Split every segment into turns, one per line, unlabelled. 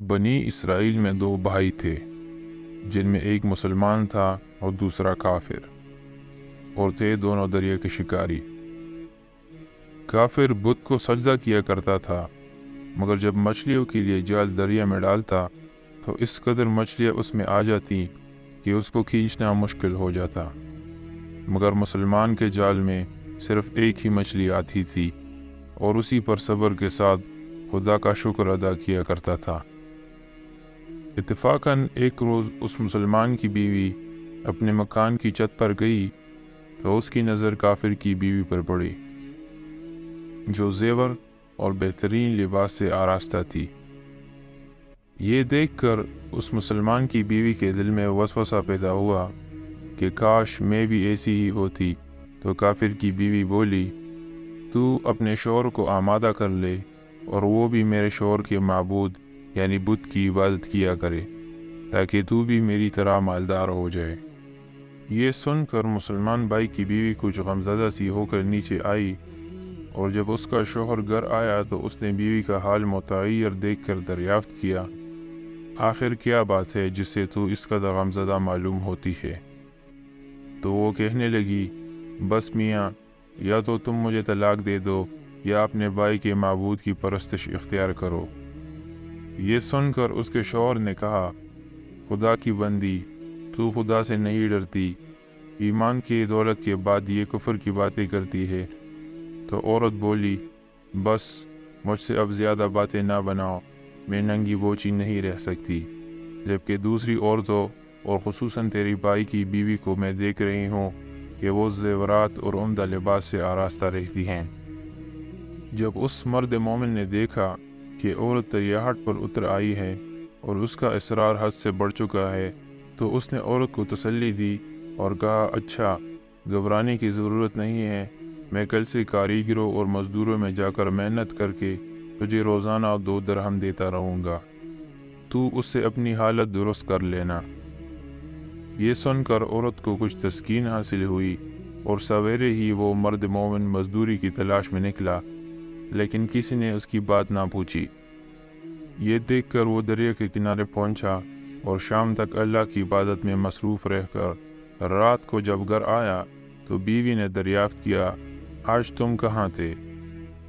بنی اسرائیل میں دو بھائی تھے، جن میں ایک مسلمان تھا اور دوسرا کافر، اور تھے دونوں دریا کے شکاری۔ کافر بت کو سجدہ کیا کرتا تھا، مگر جب مچھلیوں کے لیے جال دریا میں ڈالتا تو اس قدر مچھلیاں اس میں آ جاتی کہ اس کو کھینچنا مشکل ہو جاتا۔ مگر مسلمان کے جال میں صرف ایک ہی مچھلی آتی تھی، اور اسی پر صبر کے ساتھ خدا کا شکر ادا کیا کرتا تھا۔ اتفاقاً ایک روز اس مسلمان کی بیوی اپنے مکان کی چھت پر گئی تو اس کی نظر کافر کی بیوی پر پڑی، جو زیور اور بہترین لباس سے آراستہ تھی۔ یہ دیکھ کر اس مسلمان کی بیوی کے دل میں وسوسہ پیدا ہوا کہ کاش میں بھی ایسی ہی ہوتی۔ تو کافر کی بیوی بولی، تو اپنے شوہر کو آمادہ کر لے، اور وہ بھی میرے شوہر کے معبود یعنی بت کی عبادت کیا کرے، تاکہ تو بھی میری طرح مالدار ہو جائے۔ یہ سن کر مسلمان بھائی کی بیوی کچھ غمزدہ سی ہو کر نیچے آئی، اور جب اس کا شوہر گھر آیا تو اس نے بیوی کا حال متغیر دیکھ کر دریافت کیا، آخر کیا بات ہے جس سے تو اس قدر غمزدہ معلوم ہوتی ہے؟ تو وہ کہنے لگی، بس میاں، یا تو تم مجھے طلاق دے دو یا اپنے بھائی کے معبود کی پرستش اختیار کرو۔ یہ سن کر اس کے شوہر نے کہا، خدا کی بندی، تو خدا سے نہیں ڈرتی، ایمان کی دولت کے بعد یہ کفر کی باتیں کرتی ہے۔ تو عورت بولی، بس مجھ سے اب زیادہ باتیں نہ بناؤ، میں ننگی بوچی نہیں رہ سکتی، جبکہ دوسری عورتوں اور خصوصاً تیری بھائی کی بیوی کو میں دیکھ رہی ہوں کہ وہ زیورات اور عمدہ لباس سے آراستہ رہتی ہیں۔ جب اس مرد مومن نے دیکھا کہ عورت تریاحٹ پر اتر آئی ہے اور اس کا اصرار حد سے بڑھ چکا ہے، تو اس نے عورت کو تسلی دی اور کہا، اچھا، گھبرانے کی ضرورت نہیں ہے، میں کل سے کاریگروں اور مزدوروں میں جا کر محنت کر کے تجھے روزانہ 2 درہم دیتا رہوں گا، تو اس سے اپنی حالت درست کر لینا۔ یہ سن کر عورت کو کچھ تسکین حاصل ہوئی، اور سویرے ہی وہ مرد مومن مزدوری کی تلاش میں نکلا، لیکن کسی نے اس کی بات نہ پوچھی۔ یہ دیکھ کر وہ دریا کے کنارے پہنچا، اور شام تک اللہ کی عبادت میں مصروف رہ کر رات کو جب گھر آیا تو بیوی نے دریافت کیا، آج تم کہاں تھے؟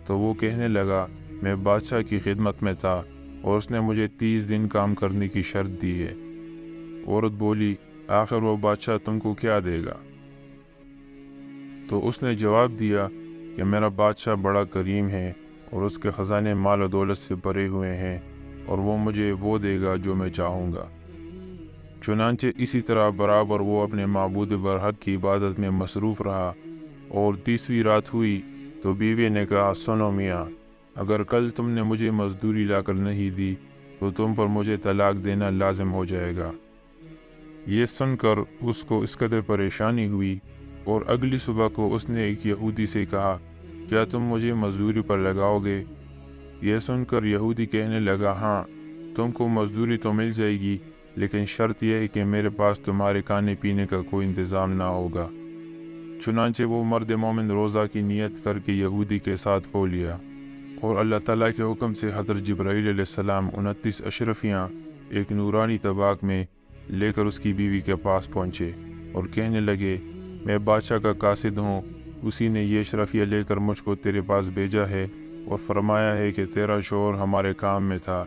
تو وہ کہنے لگا، میں بادشاہ کی خدمت میں تھا، اور اس نے مجھے 30 دن کام کرنے کی شرط دی ہے۔ عورت بولی، آخر وہ بادشاہ تم کو کیا دے گا؟ تو اس نے جواب دیا کہ میرا بادشاہ بڑا کریم ہے، اور اس کے خزانے مال و دولت سے بھرے ہوئے ہیں، اور وہ مجھے وہ دے گا جو میں چاہوں گا۔ چنانچہ اسی طرح برابر وہ اپنے معبود برحق کی عبادت میں مصروف رہا، اور 30ویں رات ہوئی تو بیوی نے کہا، سنو میاں، اگر کل تم نے مجھے مزدوری لا کر نہیں دی تو تم پر مجھے طلاق دینا لازم ہو جائے گا۔ یہ سن کر اس کو اس قدر پریشانی ہوئی، اور اگلی صبح کو اس نے ایک یہودی سے کہا، کیا تم مجھے مزدوری پر لگاؤ گے؟ یہ سن کر یہودی کہنے لگا، ہاں، تم کو مزدوری تو مل جائے گی، لیکن شرط یہ ہے کہ میرے پاس تمہارے کھانے پینے کا کوئی انتظام نہ ہوگا۔ چنانچہ وہ مرد مومن روزہ کی نیت کر کے یہودی کے ساتھ ہو لیا، اور اللہ تعالیٰ کے حکم سے حضرت جبرائیل علیہ السلام 29 اشرفیاں ایک نورانی طباق میں لے کر اس کی بیوی کے پاس پہنچے، اور کہنے لگے، میں بادشاہ کا قاصد ہوں، اسی نے یہ اشرفیہ لے کر مجھ کو تیرے پاس بھیجا ہے، اور فرمایا ہے کہ تیرا شوہر ہمارے کام میں تھا،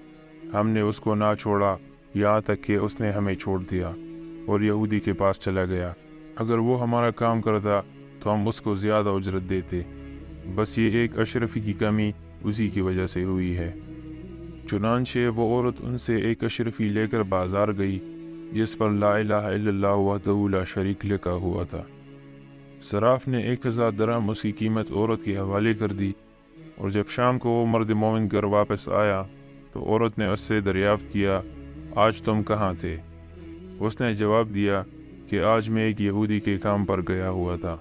ہم نے اس کو نہ چھوڑا یہاں تک کہ اس نے ہمیں چھوڑ دیا اور یہودی کے پاس چلا گیا۔ اگر وہ ہمارا کام کرتا تو ہم اس کو زیادہ اجرت دیتے، بس یہ ایک اشرفی کی کمی اسی کی وجہ سے ہوئی ہے۔ چنانچہ وہ عورت ان سے ایک اشرفی لے کر بازار گئی، جس پر لا الہ الا اللہ وحدہ لا شریک لکھا ہوا تھا۔ صراف نے 1000 درہم اس کی قیمت عورت کے حوالے کر دی، اور جب شام کو وہ مرد مومن گھر واپس آیا تو عورت نے اس سے دریافت کیا، آج تم کہاں تھے؟ اس نے جواب دیا کہ آج میں ایک یہودی کے کام پر گیا ہوا تھا۔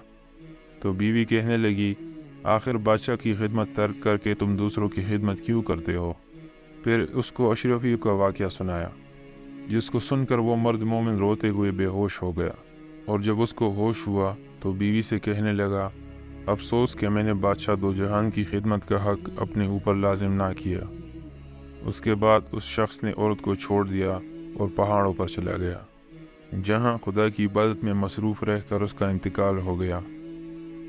تو بیوی کہنے لگی، آخر بادشاہ کی خدمت ترک کر کے تم دوسروں کی خدمت کیوں کرتے ہو؟ پھر اس کو اشرفی کا واقعہ سنایا، جس کو سن کر وہ مرد مومن روتے ہوئے بے ہوش ہو گیا، اور جب اس کو ہوش ہوا تو بیوی سے کہنے لگا، افسوس کہ میں نے بادشاہ دو جہان کی خدمت کا حق اپنے اوپر لازم نہ کیا۔ اس کے بعد اس شخص نے عورت کو چھوڑ دیا اور پہاڑوں پر چلا گیا، جہاں خدا کی عبادت میں مصروف رہ کر اس کا انتقال ہو گیا۔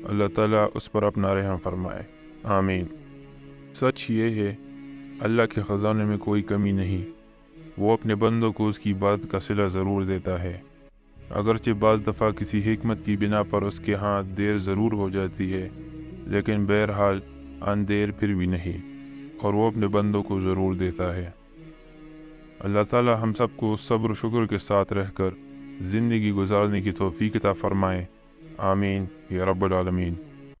اللہ تعالیٰ اس پر اپنا رحم فرمائے، آمین۔ سچ یہ ہے، اللہ کے خزانے میں کوئی کمی نہیں۔ وہ اپنے بندوں کو اس کی عبادت کا صلہ ضرور دیتا ہے، اگرچہ بعض دفعہ کسی حکمت کی بنا پر اس کے ہاں دیر ضرور ہو جاتی ہے، لیکن بہرحال اندیر پھر بھی نہیں، اور وہ اپنے بندوں کو ضرور دیتا ہے۔ اللہ تعالی ہم سب کو صبر و شکر کے ساتھ رہ کر زندگی گزارنے کی توفیق عطا فرمائے، آمین یا رب العالمین۔